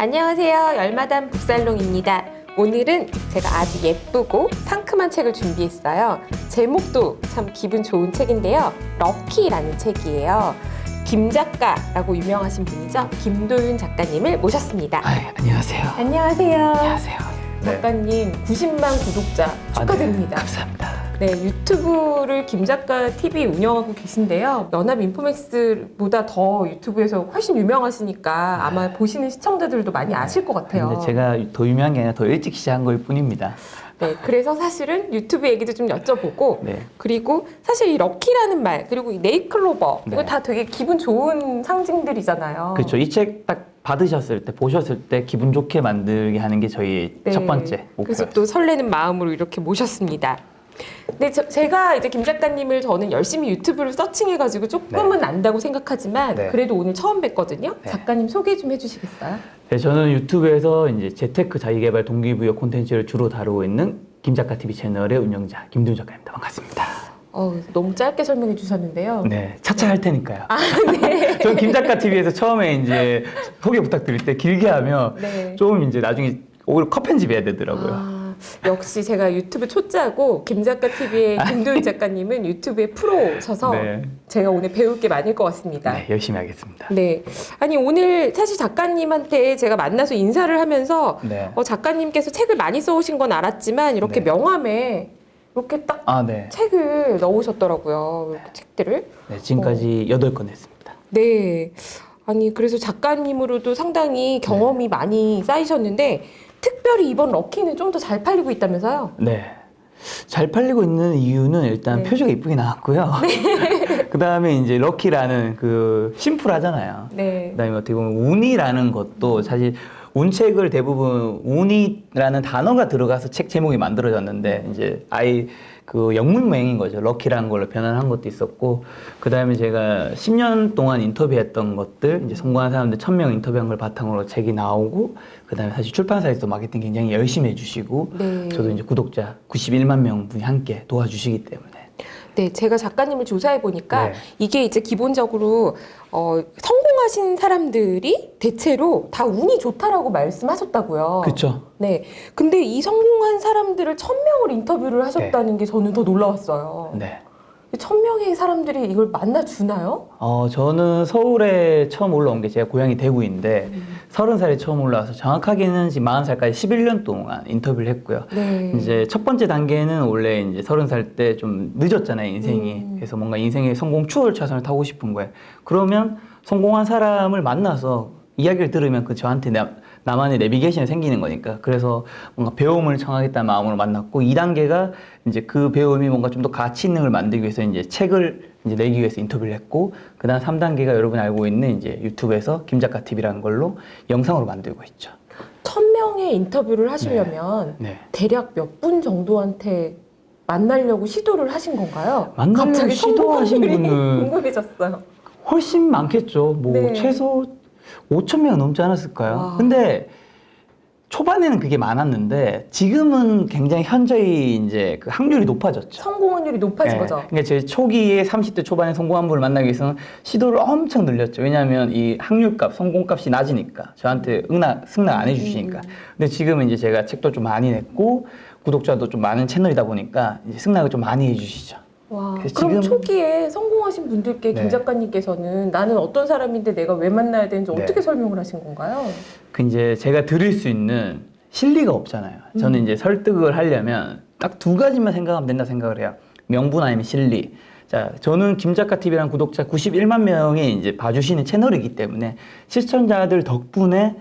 안녕하세요. 열마담 북살롱입니다. 오늘은 제가 아주 예쁘고 상큼한 책을 준비했어요. 제목도 참 기분 좋은 책인데요. 럭키라는 책이에요. 김 작가라고 유명하신 분이죠. 김도윤 작가님을 모셨습니다. 안녕하세요. 안녕하세요. 안녕하세요. 작가님 90만 구독자 축하드립니다. 감사합니다. 네, 유튜브를 김 작가 TV 운영하고 계신데요. 연합 인포맥스보다 더 유튜브에서 훨씬 유명하시니까 아마 보시는 시청자들도 많이 아실 것 같아요. 근데 제가 더 유명한 게 아니라 더 일찍 시작한 걸 뿐입니다. 네, 그래서 사실은 유튜브 얘기도 좀 여쭤보고 네. 그리고 사실 이 럭키라는 말 그리고 이 네잎클로버 이거 네. 다 되게 기분 좋은 상징들이잖아요. 그렇죠. 이 책 딱 받으셨을 때, 보셨을 때 기분 좋게 만들게 하는 게 저희 네. 첫 번째 그래서 목표였어요. 또 설레는 마음으로 이렇게 모셨습니다. 근데 제가 이제 김 작가님을 저는 열심히 유튜브를 서칭해가지고 조금은 안다고 생각하지만 네. 그래도 오늘 처음 뵀거든요. 네. 작가님 소개 좀 해주시겠어요? 네, 저는 유튜브에서 이제 재테크 자기개발 동기부여 콘텐츠를 주로 다루고 있는 김 작가 TV 채널의 운영자 김도윤 작가입니다. 반갑습니다. 너무 짧게 설명해 주셨는데요. 네, 차차 할 테니까요. 네. 전 김 작가 TV에서 처음에 이제 소개 부탁드릴 때 길게 하면 네. 좀 이제 나중에 오히려 컷 편집해야 되더라고요. 역시 제가 유튜브 초짜고 김 작가 TV의 김도윤 작가님은 유튜브의 프로셔서 네. 제가 오늘 배울 게 많을 것 같습니다. 네, 열심히 하겠습니다. 네. 아니 오늘 사실 작가님한테 제가 만나서 인사를 하면서 네. 작가님께서 책을 많이 써오신 건 알았지만 이렇게 네. 명함에 이렇게 딱 네. 책을 넣으셨더라고요. 이렇게 책들을. 네, 지금까지 8권 했습니다. 네. 아니 그래서 작가님으로도 상당히 경험이 많이 쌓이셨는데 특별히 이번 럭키는 좀 더 잘 팔리고 있다면서요? 네. 잘 팔리고 있는 이유는 일단 네. 표지가 이쁘게 나왔고요. 그 다음에 이제 럭키라는 그 심플하잖아요. 네. 그 다음에 어떻게 보면 운이라는 것도 사실 운책을 대부분 운이라는 단어가 들어가서 책 제목이 만들어졌는데 이제 아예 그 영문명인 거죠. 럭키라는 걸로 변환한 것도 있었고 그 다음에 제가 10년 동안 인터뷰했던 것들 이제 성공한 사람들 1000명 인터뷰한 걸 바탕으로 책이 나오고 그 다음에 사실 출판사에서 마케팅 굉장히 열심히 해주시고 네. 저도 이제 구독자 91만 명 분이 함께 도와주시기 때문에 네, 제가 작가님을 조사해 보니까 네. 이게 이제 기본적으로 성공하신 사람들이 대체로 다 운이 좋다라고 말씀하셨다고요. 그렇죠. 네, 근데 이 성공한 사람들을 1000명을 인터뷰를 하셨다는 게 저는 더 놀라웠어요. 네. 1000명의 사람들이 이걸 만나 주나요? 저는 서울에 처음 올라온 게 제가 고향이 대구인데 30살에 처음 올라와서 정확하게는 지금 40살까지 11년 동안 인터뷰를 했고요. 네. 이제 첫 번째 단계는 원래 이제 30살 때 좀 늦었잖아요, 인생이. 그래서 뭔가 인생의 성공 추월 차선을 타고 싶은 거예요. 그러면 성공한 사람을 만나서 이야기를 들으면 그 저한테 나만의 내비게이션이 생기는 거니까. 그래서 뭔가 배움을 청하겠다는 마음으로 만났고 2단계가 이제 그 배움이 뭔가 좀 더 가치 있는 걸 만들기 위해서 이제 책을 이제 내기 위해서 인터뷰를 했고 그다음 3단계가 여러분이 알고 있는 이제 유튜브에서 김작가 TV라는 걸로 영상으로 만들고 있죠. 1000명의 인터뷰를 하시려면 네. 대략 몇 분 정도한테 만나려고 시도를 하신 건가요? 만나려고 갑자기 시도하신 성공률이 분은 궁금해졌어요. 훨씬 많겠죠. 뭐 네. 최소 5,000명 넘지 않았을까요? 와. 근데 초반에는 그게 많았는데 지금은 굉장히 현저히 이제 그 확률이 높아졌죠. 성공 확률이 높아진 네. 거죠. 그러니까 제 초기에 30대 초반에 성공한 분을 만나기 위해서는 시도를 엄청 늘렸죠. 왜냐하면 이 확률값, 성공값이 낮으니까 저한테 승낙 안 해주시니까. 근데 지금은 이제 제가 책도 좀 많이 냈고 구독자도 좀 많은 채널이다 보니까 이제 승낙을 좀 많이 해주시죠. 와, 그래서 그럼 지금- 초기에 성공하신 분들께 네. 김 작가님께서는 나는 어떤 사람인데 내가 왜 만나야 되는지 네. 어떻게 설명을 하신 건가요? 그 이제 제가 드릴 수 있는 실리가 없잖아요. 저는 이제 설득을 하려면 딱 두 가지만 생각하면 된다 생각을 해요. 명분 아니면 실리. 자, 저는 김작가 TV라는 구독자 91만 명이 이제 봐주시는 채널이기 때문에 시청자들 덕분에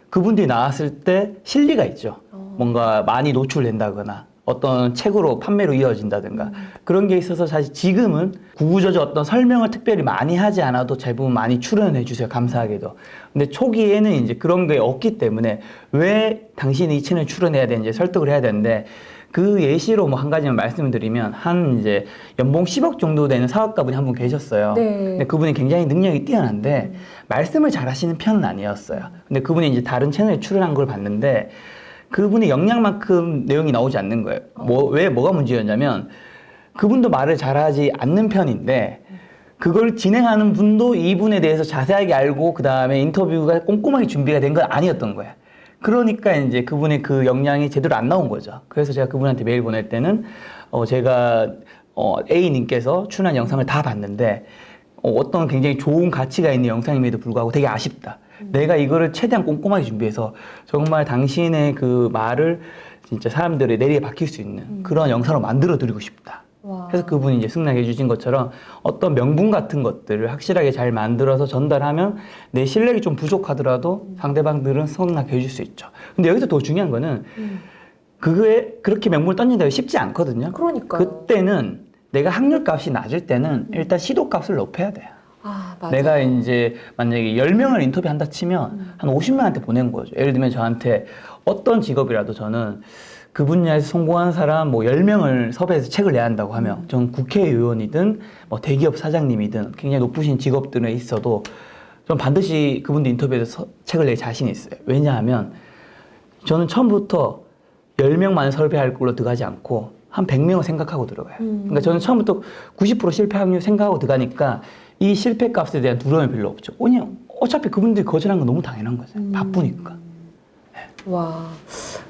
그분들이 나왔을 때 실리가 있죠. 뭔가 많이 노출된다거나 어떤 책으로 판매로 이어진다든가 그런 게 있어서 사실 지금은 구구절절 어떤 설명을 특별히 많이 하지 않아도 대부분 많이 출연해 주세요. 감사하게도. 근데 초기에는 이제 그런 게 없기 때문에 왜 당신이 이 채널 출연해야 되는지 설득을 해야 되는데 그 예시로 뭐 한 가지만 말씀을 드리면 한 이제 연봉 10억 정도 되는 사업가분이 한 분 계셨어요. 네. 근데 그분이 굉장히 능력이 뛰어난데 말씀을 잘 하시는 편은 아니었어요. 근데 그분이 이제 다른 채널에 출연한 걸 봤는데 그분의 역량만큼 내용이 나오지 않는 거예요. 뭐가 문제였냐면 그분도 말을 잘하지 않는 편인데 그걸 진행하는 분도 이분에 대해서 자세하게 알고 그 다음에 인터뷰가 꼼꼼하게 준비가 된 건 아니었던 거야. 그러니까 이제 그분의 그 역량이 제대로 안 나온 거죠. 그래서 제가 그분한테 메일 보낼 때는 제가 A님께서 출연한 영상을 다 봤는데 어떤 굉장히 좋은 가치가 있는 영상임에도 불구하고 되게 아쉽다. 내가 이거를 최대한 꼼꼼하게 준비해서 정말 당신의 그 말을 진짜 사람들의 내리에 박힐 수 있는 그런 영상으로 만들어 드리고 싶다. 와. 그래서 그분이 이제 승낙해 주신 것처럼 어떤 명분 같은 것들을 확실하게 잘 만들어서 전달하면 내 실력이 좀 부족하더라도 상대방들은 승낙해 줄 수 있죠. 근데 여기서 더 중요한 거는 그거에 그렇게 명분을 던진다고 쉽지 않거든요. 그러니까요. 그때는 내가 확률 값이 낮을 때는 일단 시도 값을 높여야 돼요. 아, 맞아요. 내가 이제 만약에 10명을 인터뷰한다 치면 한 50명한테 보낸 거죠. 예를 들면 저한테 어떤 직업이라도 저는 그 분야에서 성공한 사람 뭐 10명을 섭외해서 책을 내야 한다고 하면 전 국회의원이든 뭐 대기업 사장님이든 굉장히 높으신 직업들에 있어도 전 반드시 그분들 인터뷰에서 책을 낼 자신이 있어요. 왜냐하면 저는 처음부터 10명만 섭외할 걸로 들어가지 않고 한 100명을 생각하고 들어가요. 그러니까 저는 처음부터 90% 실패 확률 생각하고 들어가니까 이 실패 값에 대한 두려움이 별로 없죠. 그냥 어차피 그분들이 거절한 건 너무 당연한 거잖아요. 바쁘니까. 와,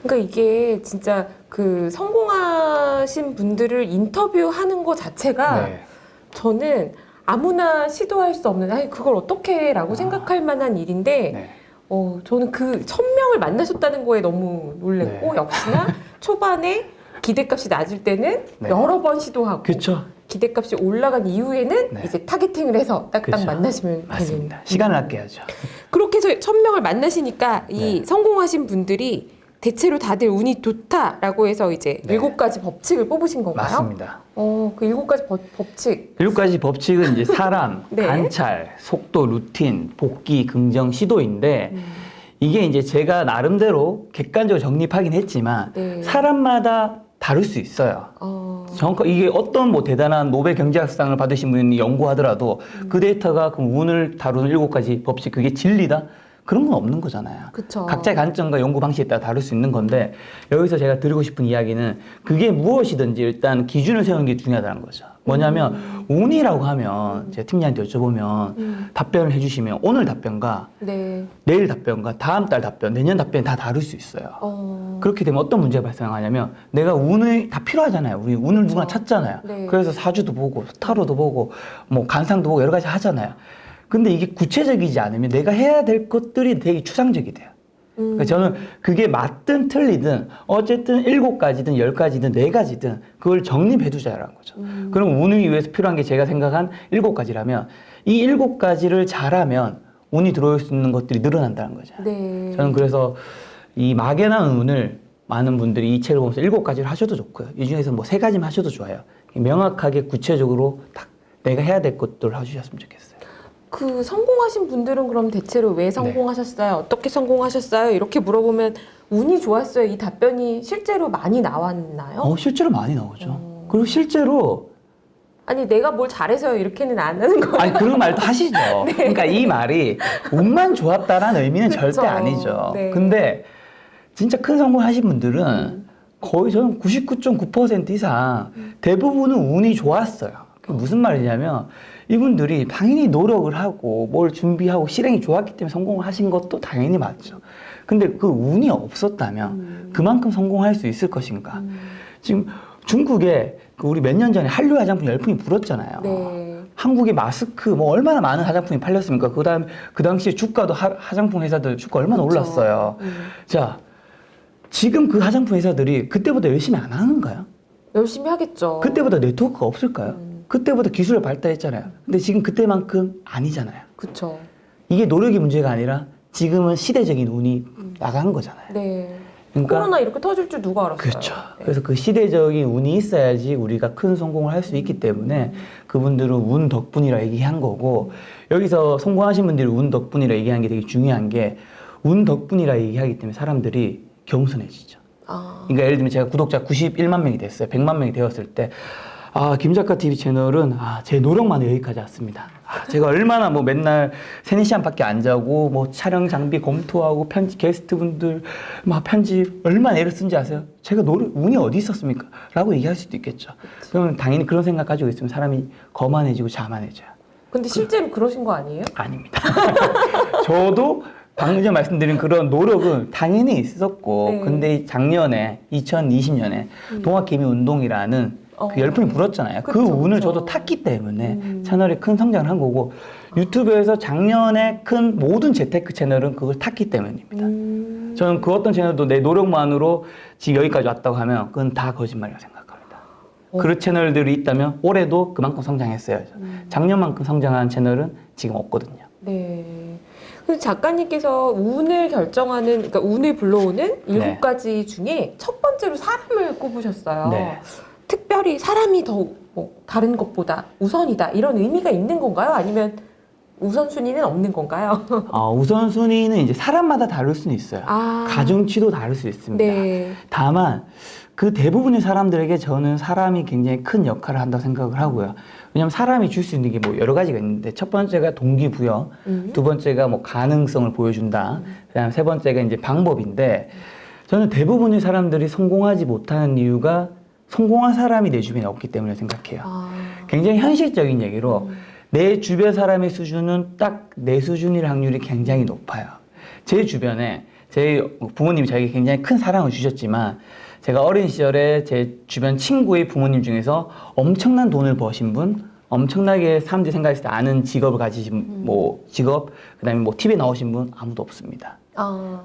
그러니까 이게 진짜 그 성공하신 분들을 인터뷰하는 것 자체가 네. 저는 아무나 시도할 수 없는, 아니 그걸 어떻게 해라고 생각할 만한 일인데 네. 저는 그 1000명을 만나셨다는 거에 너무 놀랬고 네. 역시나 초반에 기대값이 낮을 때는 네. 여러 번 시도하고 그렇죠. 기대값이 올라간 이후에는 네. 이제 타겟팅을 해서 딱딱 그쵸. 만나시면 되는. 맞습니다. 시간을 아껴야죠. 그렇게 해서 1000명을 만나시니까 이 네. 성공하신 분들이 대체로 다들 운이 좋다라고 해서 이제 네. 7가지 법칙을 뽑으신 건가요? 맞습니다. 그 7가지 법칙. 7가지 법칙은 이제 사람, 네. 관찰, 속도, 루틴, 복귀, 긍정, 시도인데 이게 이제 제가 나름대로 객관적으로 정립하긴 했지만 네. 사람마다 다를 수 있어요. 정확 이게 어떤 뭐 대단한 노벨 경제학상을 받으신 분이 연구하더라도 그 데이터가 그 운을 다루는 7가지 법칙 그게 진리다? 그런 건 없는 거잖아요. 그쵸. 각자의 관점과 연구 방식에 따라 다를 수 있는 건데 여기서 제가 드리고 싶은 이야기는 그게 무엇이든지 일단 기준을 세우는 게 중요하다는 거죠. 뭐냐면 운이라고 하면 제가 팀장한테 여쭤보면 답변을 해주시면 오늘 답변과 네. 내일 답변과 다음 달 답변, 내년 답변이 다 다를 수 있어요. 그렇게 되면 어떤 문제가 발생하냐면 내가 운이 다 필요하잖아요. 우리 운을 누구나 찾잖아요. 네. 그래서 사주도 보고 타로도 보고 뭐 간상도 보고 여러 가지 하잖아요. 근데 이게 구체적이지 않으면 내가 해야 될 것들이 되게 추상적이 돼요. 그러니까 저는 그게 맞든 틀리든 어쨌든 7가지든 10가지든 4가지든 그걸 정립해두자라는 거죠. 그럼 운을 위해서 필요한 게 제가 생각한 7가지라면 이 7가지를 잘하면 운이 들어올 수 있는 것들이 늘어난다는 거죠. 네. 저는 그래서 이 막연한 운을 많은 분들이 이 책을 보면서 7가지를 하셔도 좋고요. 이 중에서 뭐 3가지만 하셔도 좋아요. 명확하게 구체적으로 딱 내가 해야 될 것들을 해주셨으면 좋겠어요. 그 성공하신 분들은 그럼 대체로 왜 성공하셨어요? 어떻게 성공하셨어요? 이렇게 물어보면 운이 좋았어요. 이 답변이 실제로 많이 나왔나요? 실제로 많이 나오죠. 그리고 실제로 아니 내가 뭘 잘해서요 이렇게는 안 하는 거예요. 아니 그런 말도 하시죠. 그러니까 이 말이 운만 좋았다라는 의미는 그쵸. 절대 아니죠. 네. 근데 진짜 큰 성공하신 분들은 거의 저는 99.9% 이상 대부분은 운이 좋았어요. 그게 무슨 말이냐면 이분들이 당연히 노력을 하고 뭘 준비하고 실행이 좋았기 때문에 성공을 하신 것도 당연히 맞죠. 근데 그 운이 없었다면 그만큼 성공할 수 있을 것인가? 지금 중국에 그 우리 몇 년 전에 한류 화장품 열풍이 불었잖아요. 네. 한국의 마스크 뭐 얼마나 많은 화장품이 팔렸습니까? 그다음 그 당시에 주가도 화장품 회사들 주가 얼마나 그쵸. 올랐어요. 자, 지금 그 화장품 회사들이 그때보다 열심히 안 하는가요? 열심히 하겠죠. 그때보다 네트워크가 없을까요? 그때보다 기술을 발달했잖아요. 근데 지금 그때만큼 아니잖아요. 그쵸. 이게 노력이 문제가 아니라 지금은 시대적인 운이 나간 거잖아요. 네. 그러니까 코로나 이렇게 터질 줄 누가 알았어요? 그렇죠. 네. 그래서 그 시대적인 운이 있어야지 우리가 큰 성공을 할 수 있기 때문에 그분들은 운 덕분이라 얘기한 거고 여기서 성공하신 분들이 운 덕분이라 얘기한 게 되게 중요한 게 운 덕분이라 얘기하기 때문에 사람들이 겸손해지죠. 그러니까 예를 들면 제가 구독자 91만 명이 됐어요. 100만 명이 되었을 때 김작가 TV 채널은 제 노력만에 여기까지 왔습니다. 제가 얼마나 뭐 맨날 3, 4시간밖에 안 자고 뭐 촬영 장비 검토하고 편집 게스트분들 막 편집 얼마나 애를 쓴지 아세요? 제가 운이 어디 있었습니까? 라고 얘기할 수도 있겠죠. 그러면 당연히 그런 생각 가지고 있으면 사람이 거만해지고 자만해져요. 근데 실제로 그러신 거 아니에요? 아닙니다. 저도 방금 전에 말씀드린 그런 노력은 당연히 있었고, 네. 근데 작년에 2020년에 동학개미운동이라는 그 열풍이 불었잖아요. 그 그쵸, 운을 그쵸. 저도 탔기 때문에 채널이 큰 성장을 한 거고, 유튜브에서 작년에 큰 모든 재테크 채널은 그걸 탔기 때문입니다. 저는 그 어떤 채널도 내 노력만으로 지금 여기까지 왔다고 하면 그건 다 거짓말이라고 생각합니다. 그런 채널들이 있다면 올해도 그만큼 성장했어야죠. 작년만큼 성장한 채널은 지금 없거든요. 네. 그 작가님께서 운을 결정하는, 그러니까 운을 불러오는 네. 7가지 중에 첫 번째로 사람을 꼽으셨어요. 네. 특별히 사람이 더 뭐 다른 것보다 우선이다 이런 의미가 있는 건가요? 아니면 우선순위는 없는 건가요? 우선순위는 이제 사람마다 다를 수는 있어요. 아. 가중치도 다를 수 있습니다. 네. 다만 그 대부분의 사람들에게 저는 사람이 굉장히 큰 역할을 한다고 생각을 하고요. 왜냐하면 사람이 줄 수 있는 게 뭐 여러 가지가 있는데 첫 번째가 동기부여, 두 번째가 뭐 가능성을 보여준다, 그다음에 세 번째가 이제 방법인데 저는 대부분의 사람들이 성공하지 못하는 이유가 성공한 사람이 내 주변에 없기 때문에 생각해요. 굉장히 현실적인 얘기로 내 주변 사람의 수준은 딱 내 수준일 확률이 굉장히 높아요. 제 주변에 제 부모님이 저에게 굉장히 큰 사랑을 주셨지만 제가 어린 시절에 제 주변 친구의 부모님 중에서 엄청난 돈을 버신 분, 엄청나게 사람들이 생각했을 때 아는 직업을 가지신 뭐 직업, 그다음에 뭐 TV에 나오신 분 아무도 없습니다.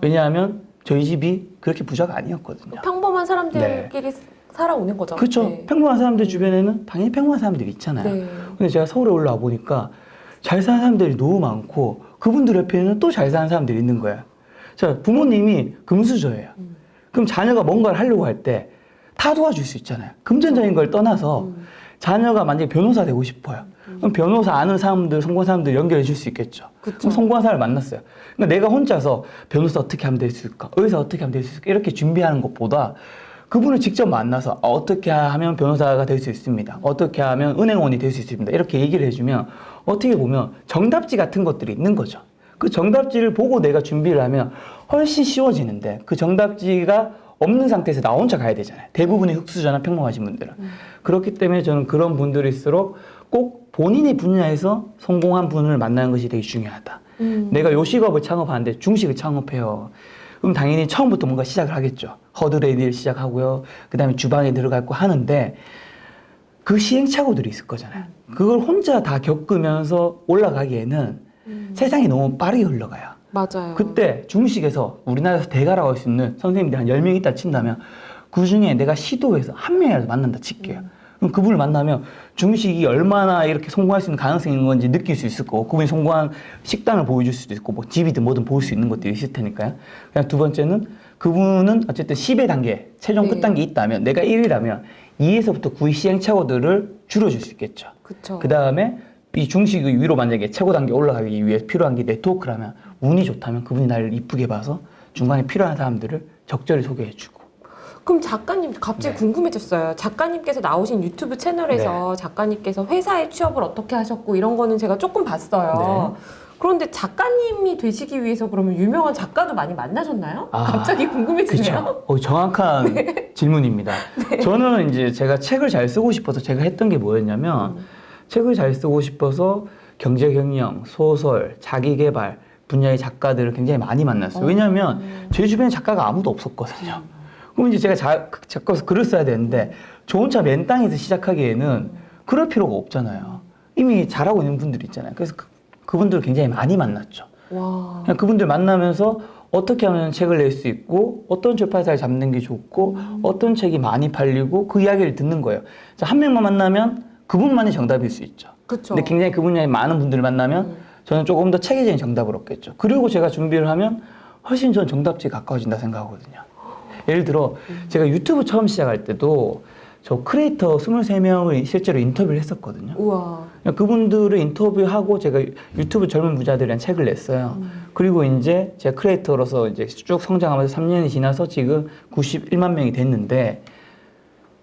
왜냐하면 저희 집이 그렇게 부자가 아니었거든요. 평범한 사람들끼리 살아오는 거죠. 그렇죠. 네. 평범한 사람들 주변에는 당연히 평범한 사람들이 있잖아요. 네. 근데 제가 서울에 올라와 보니까 잘 사는 사람들이 너무 많고 그분들 옆에는 또 잘 사는 사람들이 있는 거예요. 자, 부모님이 금수저예요. 그럼 자녀가 뭔가를 하려고 할 때 다 도와줄 수 있잖아요. 금전적인 걸 떠나서 자녀가 만약에 변호사 되고 싶어요. 그럼 변호사 아는 사람들, 성공한 사람들 연결해 줄 수 있겠죠. 그럼 성공한 사람을 만났어요. 그러니까 내가 혼자서 변호사 어떻게 하면 될 수 있을까? 의사 어떻게 하면 될 수 있을까? 이렇게 준비하는 것보다 그분을 직접 만나서 어떻게 하면 변호사가 될 수 있습니다. 어떻게 하면 은행원이 될 수 있습니다. 이렇게 얘기를 해주면 어떻게 보면 정답지 같은 것들이 있는 거죠. 그 정답지를 보고 내가 준비를 하면 훨씬 쉬워지는데 그 정답지가 없는 상태에서 나 혼자 가야 되잖아요. 대부분의 흑수저나 평범하신 분들은. 그렇기 때문에 저는 그런 분들일수록 꼭 본인의 분야에서 성공한 분을 만나는 것이 되게 중요하다. 내가 요식업을 창업하는데 중식을 창업해요. 그럼 당연히 처음부터 뭔가 시작을 하겠죠. 허드레디를 시작하고요. 그 다음에 주방에 들어갈 거 하는데 그 시행착오들이 있을 거잖아요. 그걸 혼자 다 겪으면서 올라가기에는 세상이 너무 빠르게 흘러가요. 맞아요. 그때 중식에서 우리나라에서 대가라고 할 수 있는 선생님들이 한 10명 있다 친다면 그 중에 내가 시도해서 한 명이라도 만난다 칠게요. 그럼 그분을 만나면 중식이 얼마나 이렇게 성공할 수 있는 가능성이 있는 건지 느낄 수 있을 거고 그분이 성공한 식단을 보여줄 수도 있고 뭐 집이든 뭐든 볼 수 있는 것들이 있을 테니까요. 그냥 두 번째는 그분은 어쨌든 10의 단계, 최종 끝 단계 있다면 내가 1위라면 2에서부터 9의 시행착오들을 줄여줄 수 있겠죠. 그쵸. 그 다음에 이 중식 위로 만약에 최고 단계 올라가기 위해 필요한 게 네트워크라면 운이 좋다면 그분이 나를 이쁘게 봐서 중간에 필요한 사람들을 적절히 소개해주고. 그럼 작가님 갑자기 궁금해졌어요. 작가님께서 나오신 유튜브 채널에서 작가님께서 회사에 취업을 어떻게 하셨고 이런 거는 제가 조금 봤어요. 그런데 작가님이 되시기 위해서 그러면 유명한 작가도 많이 만나셨나요? 갑자기 궁금해지네요. 그렇죠. 정확한 질문입니다. 저는 이제 제가 책을 잘 쓰고 싶어서 제가 했던 게 뭐였냐면 책을 잘 쓰고 싶어서 경제 경영, 소설, 자기 개발 분야의 작가들을 굉장히 많이 만났어요. 왜냐하면 제 주변에 작가가 아무도 없었거든요. 그럼 이제 제가 작가로서 글을 써야 되는데 저 혼자 맨 땅에서 시작하기에는 그럴 필요가 없잖아요. 이미 잘하고 있는 분들이 있잖아요. 그래서 그분들을 굉장히 많이 만났죠. 와. 그냥 그분들 만나면서 어떻게 하면 책을 낼 수 있고 어떤 출판사를 잡는 게 좋고 어떤 책이 많이 팔리고 그 이야기를 듣는 거예요. 자, 한 명만 만나면 그분만이 정답일 수 있죠. 그쵸. 근데 굉장히 그 분야에 많은 분들을 만나면 저는 조금 더 체계적인 정답을 얻겠죠. 그리고 제가 준비를 하면 훨씬 저는 정답지에 가까워진다 생각하거든요. 예를 들어 제가 유튜브 처음 시작할 때도 저 크리에이터 23명을 실제로 인터뷰를 했었거든요. 우와. 그분들을 인터뷰하고 제가 유튜브 젊은 부자들이란 책을 냈어요. 그리고 이제 제가 크리에이터로서 이제 쭉 성장하면서 3년이 지나서 지금 91만 명이 됐는데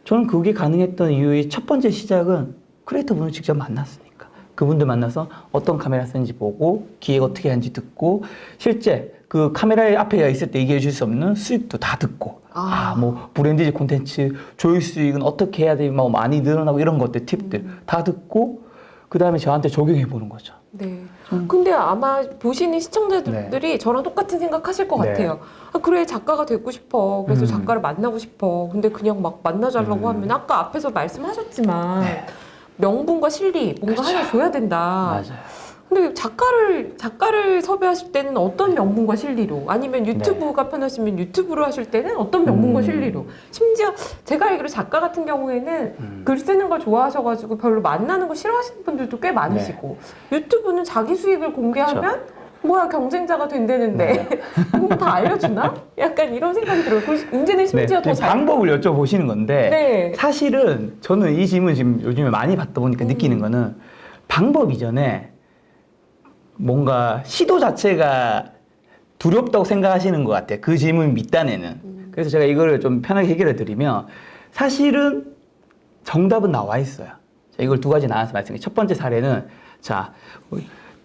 저는 그게 가능했던 이유의 첫 번째 시작은 크리에이터 분을 직접 만났으니까. 그분들 만나서 어떤 카메라 쓰는지 보고 기획 어떻게 하는지 듣고 실제 그 카메라 앞에 있을 때 얘기해 줄 수 없는 수익도 다 듣고 뭐 브랜디지 콘텐츠 조회수익은 어떻게 해야 되면 많이 늘어나고 이런 것들 팁들 다 듣고 그 다음에 저한테 적용해 보는 거죠. 네. 근데 아마 보시는 시청자들이 네. 저랑 똑같은 생각하실 것 네. 같아요. 아, 그래 작가가 되고 싶어. 그래서 작가를 만나고 싶어. 근데 그냥 막 만나자려고 하면 아까 앞에서 말씀하셨지만 네. 명분과 실리 뭔가 그렇죠. 하나 줘야 된다. 맞아요. 근데 작가를 섭외하실 때는 어떤 명분과 실리로, 아니면 유튜브가 편하시면 유튜브로 하실 때는 어떤 명분과 실리로, 심지어 제가 알기로 작가 같은 경우에는 글 쓰는 걸 좋아하셔가지고 별로 만나는 거 싫어하시는 분들도 꽤 많으시고, 유튜브는 자기 수익을 공개하면 뭐야 경쟁자가 된다는데 다 알려주나? 약간 이런 생각이 들어요. 문제는 심지어 더 잘. 방법을 여쭤보시는 건데 네. 사실은 저는 이 질문 지금 요즘에 많이 받다 보니까 느끼는 거는 방법 이전에 뭔가 시도 자체가 두렵다고 생각하시는 것 같아요. 그 질문 밑단에는. 그래서 제가 이거를 좀 편하게 해결해 드리면 사실은 정답은 나와 있어요. 자, 이걸 두 가지 나눠서 말씀드릴게요. 첫 번째 사례는 자,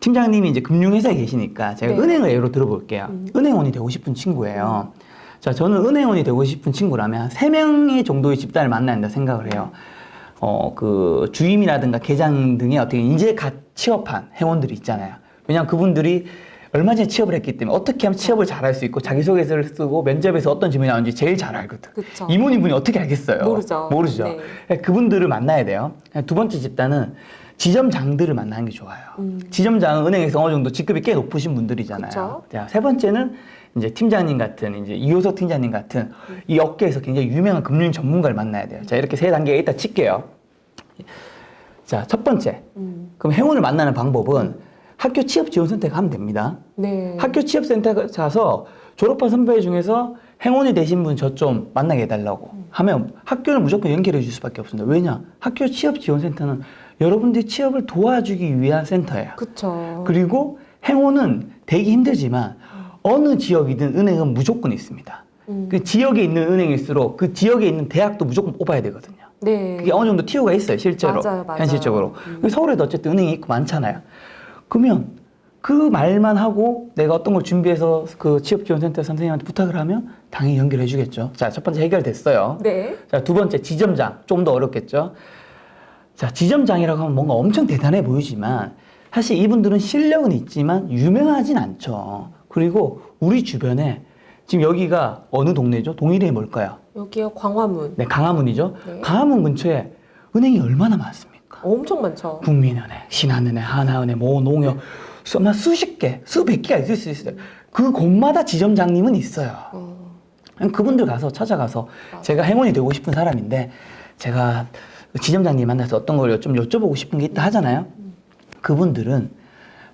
팀장님이 이제 금융회사에 계시니까 제가 네. 은행을 예로 들어볼게요. 은행원이 되고 싶은 친구예요. 자, 저는 은행원이 되고 싶은 친구라면 한 3명의 정도의 집단을 만나야 한다 생각을 해요. 그 주임이라든가 계장 등의 어떻게 이제 갓 취업한 회원들이 있잖아요. 왜냐하면 그분들이 얼마 전에 취업을 했기 때문에 어떻게 하면 취업을 잘할 수 있고 자기소개서를 쓰고 면접에서 어떤 질문이 나오는지 제일 잘 알거든. 그쵸. 이분이 어떻게 알겠어요? 모르죠. 모르죠. 네. 그분들을 만나야 돼요. 두 번째 집단은 지점장들을 만나는 게 좋아요. 지점장은 은행에서 어느 정도 직급이 꽤 높으신 분들이잖아요. 그쵸. 자, 세 번째는 이제 팀장님 같은 이제 이호석 팀장님 같은 이 업계에서 굉장히 유명한 금융 전문가를 만나야 돼요. 자, 이렇게 세 단계에 일단 칠게요. 자, 첫 번째. 그럼 회원을 만나는 방법은 학교 취업 지원센터에 가면 됩니다. 네. 학교 취업센터 가서 졸업한 선배 중에서 행원이 되신 분 저 좀 만나게 해달라고 하면 학교를 무조건 연결해 줄 수밖에 없습니다. 왜냐? 학교 취업 지원센터는 여러분들이 취업을 도와주기 위한 센터예요. 그쵸. 그리고 행원은 되기 힘들지만 어느 지역이든 은행은 무조건 있습니다. 그 지역에 있는 은행일수록 그 지역에 있는 대학도 무조건 뽑아야 되거든요. 네. 그게 어느 정도 티오가 있어요, 실제로. 맞아요. 현실적으로. 서울에도 어쨌든 은행이 있고 많잖아요. 그러면 그 말만 하고 내가 어떤 걸 준비해서 그 취업지원센터 선생님한테 부탁을 하면 당연히 연결해 주겠죠. 자, 첫 번째 해결됐어요. 네. 자, 두 번째 지점장. 좀 더 어렵겠죠. 자, 지점장이라고 하면 뭔가 엄청 대단해 보이지만 사실 이분들은 실력은 있지만 유명하진 않죠. 그리고 우리 주변에 지금 여기가 어느 동네죠? 동일이 뭘까요? 여기요, 광화문. 네, 강화문이죠. 네. 강화문 근처에 은행이 얼마나 많습니까? 엄청 많죠. 국민은행, 신한은행, 하나은행, 뭐 농협, 아마 수십 개, 수백 개가 있을 수 있어요. 그 곳마다 지점장님은 있어요. 그분들 가서 찾아가서 제가 행원이 되고 싶은 사람인데 제가 지점장님 만나서 어떤 걸 좀 여쭤보고 싶은 게 있다 하잖아요. 그분들은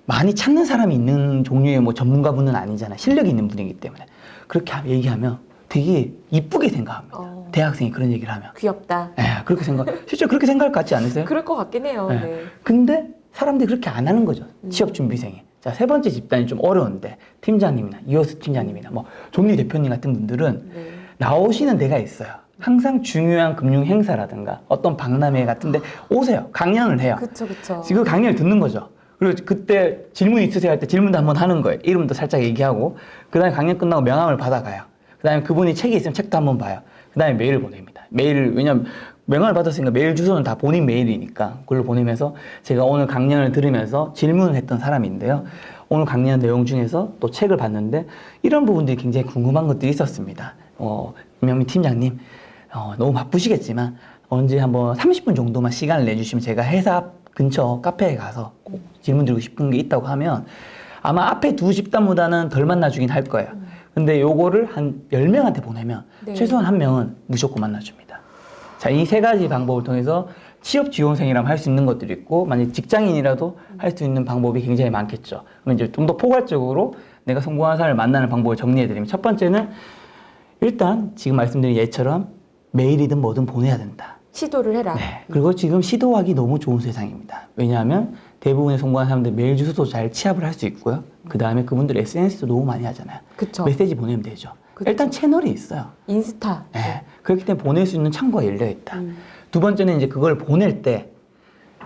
많이 찾는 사람이 있는 종류의 뭐 전문가분은 아니잖아요. 실력이 있는 분이기 때문에. 그렇게 얘기하면 되게 이쁘게 생각합니다. 대학생이 그런 얘기를 하면. 귀엽다. 네, 그렇게 실제로 그렇게 생각할 것 같지 않으세요? 그럴 것 같긴 해요. 네. 네. 근데 사람들이 그렇게 안 하는 거죠. 취업 준비생이. 자, 세 번째 집단이 좀 어려운데 팀장님이나 이호수 팀장님이나 뭐 존리 대표님 같은 분들은 네. 나오시는 데가 있어요. 항상 중요한 금융 행사라든가 어떤 박람회 같은데 오세요. 강연을 해요. 그쵸, 그쵸. 지금 강연을 듣는 거죠. 그리고 그때 질문 있으세요 할 때 질문도 한번 하는 거예요. 이름도 살짝 얘기하고 그다음에 강연 끝나고 명함을 받아가요. 그다음에 그분이 책이 있으면 책도 한번 봐요. 그다음에 메일을 보냅니다. 메일을 왜냐면 명함을 받았으니까 메일 주소는 다 본인 메일이니까 그걸로 보내면서 제가 오늘 강연을 들으면서 질문을 했던 사람인데요. 오늘 강연 내용 중에서 또 책을 봤는데 이런 부분들이 굉장히 궁금한 것들이 있었습니다. 임영민 팀장님 너무 바쁘시겠지만 언제 한번 30분 정도만 시간을 내주시면 제가 회사 근처 카페에 가서 꼭 질문 드리고 싶은 게 있다고 하면 아마 앞에 두 집단보다는 덜 만나주긴 할 거예요. 근데 요거를 한 10명한테 보내면 네. 최소한 한 명은 무조건 만나줍니다. 자, 이 세 가지 방법을 통해서 취업 지원생이라면 할 수 있는 것들이 있고 만약 직장인이라도 할 수 있는 방법이 굉장히 많겠죠. 그럼 이제 좀 더 포괄적으로 내가 성공한 사람을 만나는 방법을 정리해드리면 첫 번째는 일단 지금 말씀드린 예처럼 메일이든 뭐든 보내야 된다. 시도를 해라. 네. 그리고 지금 시도하기 너무 좋은 세상입니다. 왜냐하면 대부분의 성공한 사람들 메일 주소도 잘 취합을 할 수 있고요. 그 다음에 그분들 SNS도 너무 많이 하잖아요. 그쵸. 메시지 보내면 되죠. 그쵸. 일단 채널이 있어요. 인스타. 네. 그렇기 때문에 보낼 수 있는 창구가 열려 있다. 두 번째는 이제 그걸 보낼 때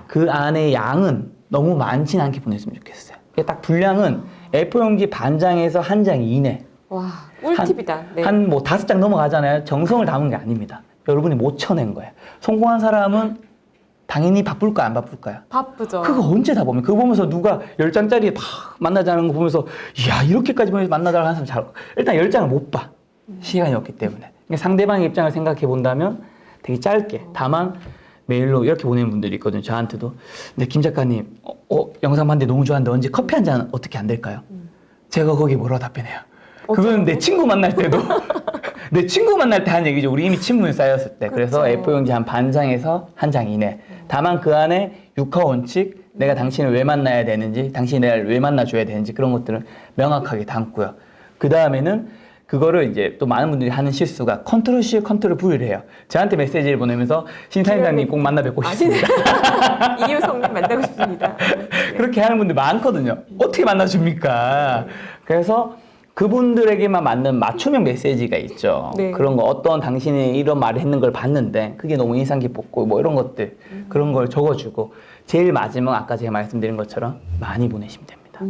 그 안에 양은 너무 많지는 않게 보냈으면 좋겠어요. 딱 분량은 A4 용지 반 장에서 한 장 이내. 와, 꿀팁이다. 네. 한 뭐 5장 넘어가잖아요. 정성을 담은 게 아닙니다. 여러분이 못 쳐낸 거예요. 성공한 사람은 당연히 바쁠까요? 안 바쁠까요? 바쁘죠. 그거 언제 다 보면 그거 보면서 누가 10장짜리 막 만나자는 거 보면서 야 이렇게까지 만나자고 하는 사람 잘 일단 10장을 못 봐. 시간이 없기 때문에. 그러니까 상대방의 입장을 생각해 본다면 되게 짧게 다만 메일로 이렇게 보내는 분들이 있거든요. 저한테도. 근데 김 작가님 영상 봤는데 너무 좋아하는데 언제 커피 한 잔 어떻게 안 될까요? 제가 거기 뭐라고 답변해요? 그건 내 친구 만날 때도 내 친구 만날 때 한 얘기죠. 우리 이미 친분이 쌓였을 때. 그래서 그쵸. A4용지 한 반 장에서 한 장 이내. 다만 그 안에 6화 원칙, 내가 당신을 왜 만나야 되는지, 당신이 내가 왜 만나줘야 되는지 그런 것들을 명확하게 담고요. 그 다음에는 그거를 이제 또 많은 분들이 하는 실수가 컨트롤 C, 컨트롤 V를 해요. 저한테 메시지를 보내면서 신사임당님 꼭 만나 뵙고 싶습니다. 이효성님 만나고 싶습니다. 그렇게 하는 분들 많거든요. 어떻게 만나줍니까? 그래서 그분들에게만 맞는 맞춤형 메시지가 있죠. 네. 그런 거 어떤 당신이 이런 말을 했는 걸 봤는데 그게 너무 인상 깊었고 뭐 이런 것들 그런 걸 적어주고 제일 마지막 아까 제가 말씀드린 것처럼 많이 보내시면 됩니다.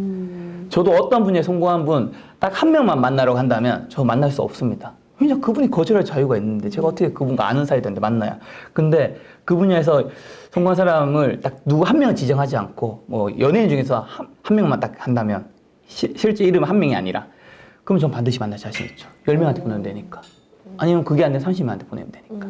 저도 어떤 분이 성공한 분 딱 한 명만 만나러 간다면 저 만날 수 없습니다. 왜냐 그분이 거절할 자유가 있는데 제가 어떻게 그분과 아는 사이인데 만나요. 근데 그 분야에서 성공한 사람을 딱 누구 한 명을 지정하지 않고 뭐 연예인 중에서 한 명만 딱 한다면 실제 이름 한 명이 아니라 그럼 전 반드시 만날 자신 있죠. 10명한테 보내면 되니까. 아니면 그게 안 되면 30명한테 보내면 되니까.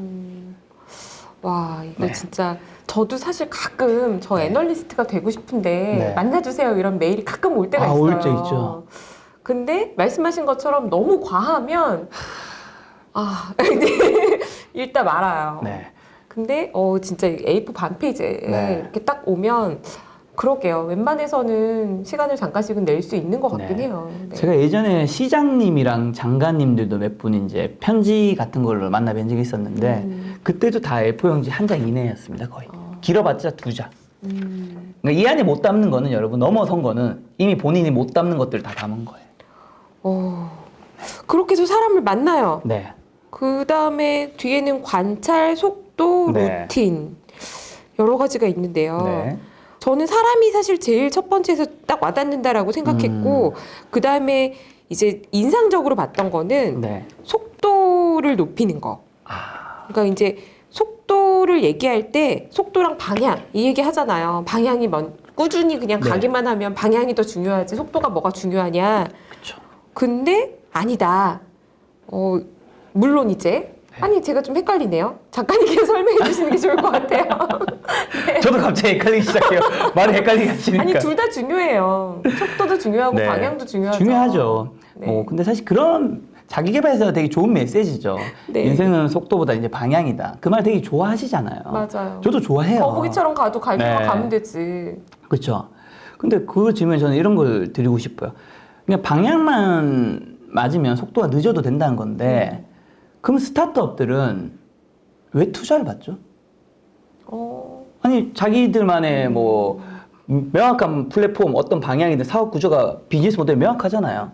와, 이거 네. 진짜 저도 사실 가끔 저 네. 애널리스트가 되고 싶은데 네. 만나주세요 이런 메일이 가끔 올 때가 있어요. 올 때 있죠. 근데 말씀하신 것처럼 너무 과하면 읽다 말아요. 네. 근데 진짜 A4 반 페이지에 네. 이렇게 딱 오면 그러게요. 웬만해서는 시간을 잠깐씩은 낼 수 있는 것 같긴 네. 해요. 네. 제가 예전에 시장님이랑 장관님들도 몇 분 이제 편지 같은 걸로 만나 뵌 적이 있었는데 그때도 다 A4용지 한 장 이내였습니다. 거의. 길어봤자 2장. 그러니까 이 안에 못 담는 거는 여러분 넘어선 거는 이미 본인이 못 담는 것들을 다 담은 거예요. 그렇게 해서 사람을 만나요. 네. 그 다음에 뒤에는 관찰, 속도, 네. 루틴 여러 가지가 있는데요. 네. 저는 사람이 사실 제일 첫 번째에서 딱 와닿는다라고 생각했고 그 다음에 이제 인상적으로 봤던 거는 네. 속도를 높이는 거. 그러니까 이제 속도를 얘기할 때 속도랑 방향 이 얘기 하잖아요. 방향이 꾸준히 그냥 네. 가기만 하면 방향이 더 중요하지 속도가 뭐가 중요하냐. 그쵸. 근데 아니다. 물론 이제 아니 제가 좀 헷갈리네요. 작가님께서 설명해 주시는 게 좋을 것 같아요. 네. 저도 갑자기 헷갈리기 시작해요. 말이 헷갈리게 하시니까. 아니 둘 다 중요해요. 속도도 중요하고 네. 방향도 중요하죠. 중요하죠. 네. 근데 사실 그런 자기 개발에서 되게 좋은 메시지죠. 네. 인생은 속도보다 이제 방향이다. 그 말 되게 좋아하시잖아요. 맞아요. 저도 좋아해요. 거북이처럼 가도 갈 길만 네. 가면 되지. 그렇죠. 근데 그 질문에 저는 이런 걸 드리고 싶어요. 그냥 방향만 맞으면 속도가 늦어도 된다는 건데 그럼 스타트업들은 왜 투자를 받죠? 아니 자기들만의 뭐 명확한 플랫폼 어떤 방향이든 사업 구조가 비즈니스 모델이 명확하잖아요.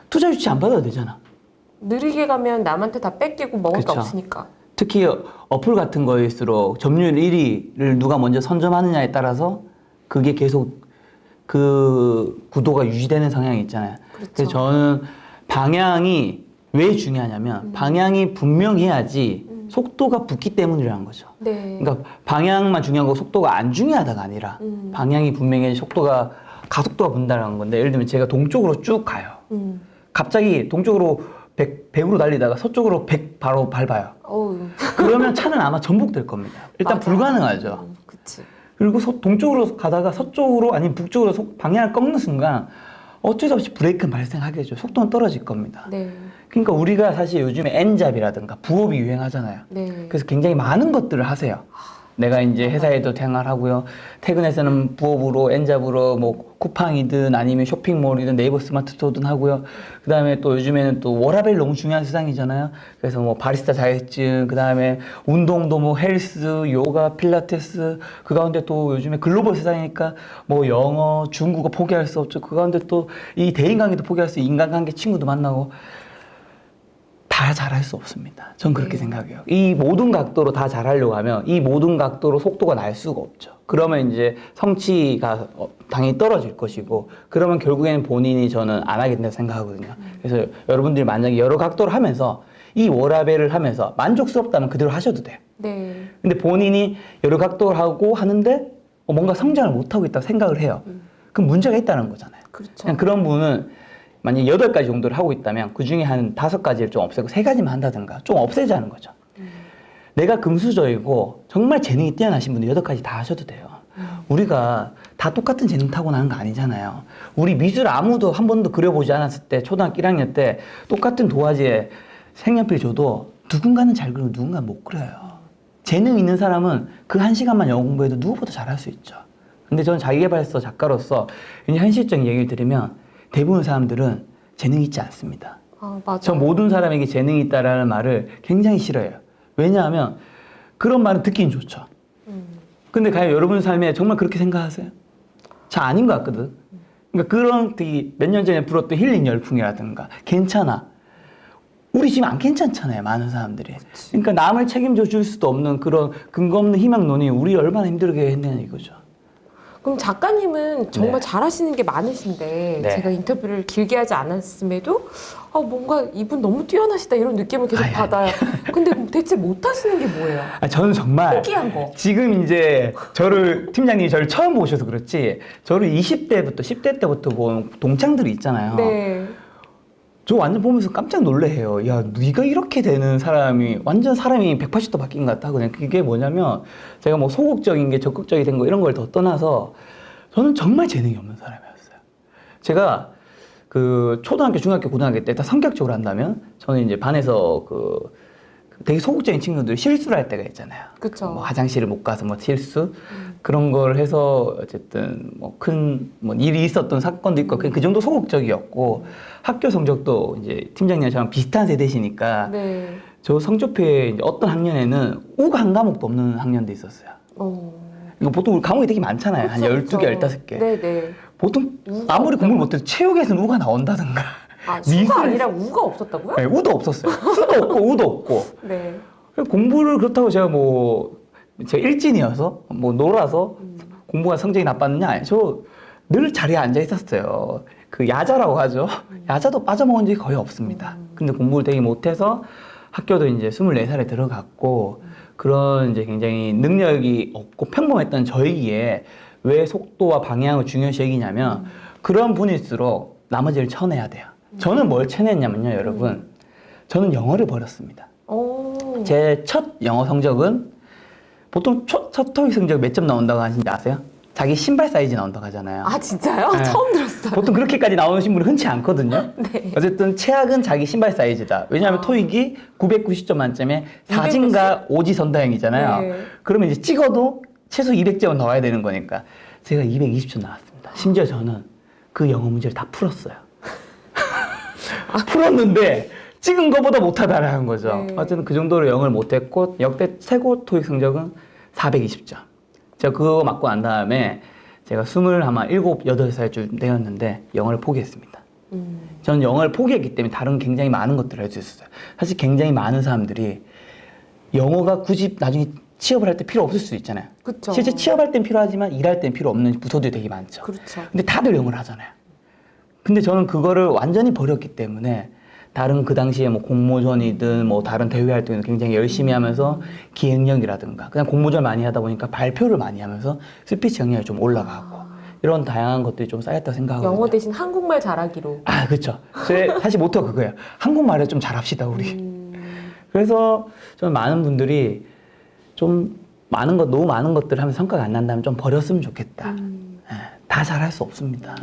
투자 유치 안 받아도 되잖아. 느리게 가면 남한테 다 뺏기고 먹을 게 그쵸. 없으니까. 특히 어플 같은 거일수록 점유율 1위를 누가 먼저 선점하느냐에 따라서 그게 계속 그 구도가 유지되는 성향이 있잖아요. 그렇죠. 그래서 저는 방향이 왜 중요하냐면 방향이 분명해야지 속도가 붙기 때문이라는 거죠. 네. 그러니까 방향만 중요한 거고 속도가 안 중요하다가 아니라 방향이 분명해야지 속도가 가속도가 분다는 건데 예를 들면 제가 동쪽으로 쭉 가요. 갑자기 동쪽으로 100으로 달리다가 서쪽으로 100 바로 밟아요. 어우. 그러면 차는 아마 전복될 겁니다. 일단 맞아. 불가능하죠. 그치. 그리고 동쪽으로 가다가 서쪽으로 아니면 북쪽으로 방향을 꺾는 순간 어쩔 수 없이 브레이크는 발생하겠죠. 속도는 떨어질 겁니다. 네. 그러니까 우리가 사실 요즘에 N잡이라든가 부업이 유행하잖아요. 네. 그래서 굉장히 많은 것들을 하세요. 내가 이제 회사에도 생활하고요. 퇴근해서는 부업으로 N잡으로 뭐 쿠팡이든 아니면 쇼핑몰이든 네이버 스마트 스토어든 하고요. 그다음에 또 요즘에는 또 워라밸 너무 중요한 세상이잖아요. 그래서 뭐 바리스타 자격증, 그다음에 운동도 뭐 헬스, 요가, 필라테스, 그 가운데 또 요즘에 글로벌 세상이니까 뭐 영어, 중국어 포기할 수 없죠. 그 가운데 또 이 대인관계도 포기할 수, 인간관계 친구도 만나고 다 잘할 수 없습니다. 전 그렇게 생각해요. 이 모든 각도로 다 잘하려고 하면 이 모든 각도로 속도가 날 수가 없죠. 그러면 이제 성취가 당연히 떨어질 것이고 그러면 결국에는 본인이 저는 안 하게 된다고 생각하거든요. 그래서 여러분들이 만약에 여러 각도로 하면서 이 워라밸을 하면서 만족스럽다면 그대로 하셔도 돼요. 네. 근데 본인이 여러 각도를 하고 하는데 뭔가 성장을 못하고 있다고 생각을 해요. 그럼 문제가 있다는 거잖아요. 그렇죠. 그냥 그런 분은 만약에 8가지 정도를 하고 있다면 그 중에 한 5가지를 좀 없애고 3가지만 한다든가 좀 없애자는 거죠. 내가 금수저이고 정말 재능이 뛰어나신 분들 8가지 다 하셔도 돼요. 우리가 다 똑같은 재능 타고나는 거 아니잖아요. 우리 미술 아무도 한 번도 그려보지 않았을 때 초등학교 1학년 때 똑같은 도화지에 색연필 줘도 누군가는 잘 그리고 누군가는 못 그려요. 재능 있는 사람은 그 1시간만 영어 공부해도 누구보다 잘할 수 있죠. 근데 저는 자기계발서 작가로서 굉장히 현실적인 얘기를 드리면 대부분 사람들은 재능이 있지 않습니다. 맞아요. 저 모든 사람에게 재능이 있다라는 말을 굉장히 싫어해요. 왜냐하면 그런 말은 듣기는 좋죠. 근데 과연 여러분 삶에 정말 그렇게 생각하세요? 잘 아닌 것 같거든. 그러니까 그런 되게 몇 년 전에 불었던 힐링 열풍이라든가 괜찮아. 우리 지금 안 괜찮잖아요, 많은 사람들이. 그러니까 남을 책임져 줄 수도 없는 그런 근거 없는 희망론이 우리 얼마나 힘들게 했느냐 이거죠. 그럼 작가님은 정말 네. 잘하시는 게 많으신데 네. 제가 인터뷰를 길게 하지 않았음에도 뭔가 이분 너무 뛰어나시다 이런 느낌을 계속 아니. 받아요. 근데 대체 못하시는 게 뭐예요? 저는 정말 포기한 거. 지금 이제 팀장님이 저를 처음 보셔서 그렇지 저를 20대부터 10대 때부터 본 동창들이 있잖아요. 네. 저 완전 보면서 깜짝 놀래요. 야, 네가 이렇게 되는 사람이 완전 사람이 180도 바뀐 것 같다. 그냥 그게 뭐냐면 제가 뭐 소극적인 게 적극적이 된 거 이런 걸 더 떠나서 저는 정말 재능이 없는 사람이었어요. 제가 그 초등학교, 중학교, 고등학교 때 다 성격적으로 한다면 저는 이제 반에서 되게 소극적인 친구들이 실수를 할 때가 있잖아요. 그쵸. 뭐 화장실을 못 가서 뭐 실수 그런 걸 해서 어쨌든 뭐 큰 뭐 일이 있었던 사건도 있고 그 정도 소극적이었고 학교 성적도 이제 팀장님이랑 저랑 비슷한 세대시니까 네. 저 성적표에 이제 어떤 학년에는 우가 한 과목도 없는 학년도 있었어요. 그러니까 보통 우리 과목이 되게 많잖아요. 한 12개, 15개. 네네. 보통 우가 아무리 공부를 못해도 체육에서는 우가 나온다든가. 수가 아니라 우가 없었다고요? 네, 우도 없었어요. 수도 없고 우도 없고. 네. 공부를 그렇다고 제가 제가 일진이어서 뭐 놀아서 공부가 성적이 나빴느냐? 저 늘 자리에 앉아 있었어요. 그 야자라고 하죠. 야자도 빠져먹은 적이 거의 없습니다. 근데 공부를 되게 못해서 학교도 이제 24살에 들어갔고 그런 이제 굉장히 능력이 없고 평범했던 저에게 왜 속도와 방향을 중요시 여기냐면 그런 분일수록 나머지를 쳐내야 돼요. 저는 뭘 쳐냈냐면요, 여러분. 저는 영어를 버렸습니다. 제 첫 영어 성적은 보통 첫 토익 성적 몇 점 나온다고 하시는지 아세요? 자기 신발 사이즈 나온다고 하잖아요. 진짜요? 네. 처음 들었어요. 보통 그렇게까지 나오는 분이 흔치 않거든요. 네. 어쨌든 최악은 자기 신발 사이즈다. 왜냐하면 토익이 990점 만점에 4진과 5지 선다형이잖아요. 네. 그러면 이제 찍어도 최소 200점은 나와야 되는 거니까 제가 220점 나왔습니다. 심지어 저는 그 영어 문제를 다 풀었어요. 풀었는데 찍은 것보다 못하다라는 거죠. 네. 어쨌든 그 정도로 영어를 못했고 역대 최고 토익 성적은 420점. 제가 그거 맞고 난 다음에 제가 27, 8살쯤 되었는데 영어를 포기했습니다. 저는 영어를 포기했기 때문에 다른 굉장히 많은 것들을 할 수 있었어요. 사실 굉장히 많은 사람들이 영어가 굳이 나중에 취업을 할 때 필요 없을 수도 있잖아요. 그쵸. 실제 취업할 땐 필요하지만 일할 땐 필요 없는 부서들이 되게 많죠. 그렇죠. 근데 다들 영어를 하잖아요. 근데 저는 그거를 완전히 버렸기 때문에 다른 그 당시에 뭐 공모전이든 뭐 다른 대회 활동을 굉장히 열심히 하면서 기획력이라든가 그냥 공모전 많이 하다 보니까 발표를 많이 하면서 스피치 역량이 좀 올라가고 이런 다양한 것들이 좀 쌓였다고 생각하거든요. 영어 대신 한국말 잘하기로. 그렇죠. 사실 모토가 그거예요. 한국말을 좀 잘합시다 우리. 그래서 저는 많은 분들이 좀 너무 많은 것들을 하면서 성과가 안 난다면 좀 버렸으면 좋겠다. 다 잘할 수 없습니다.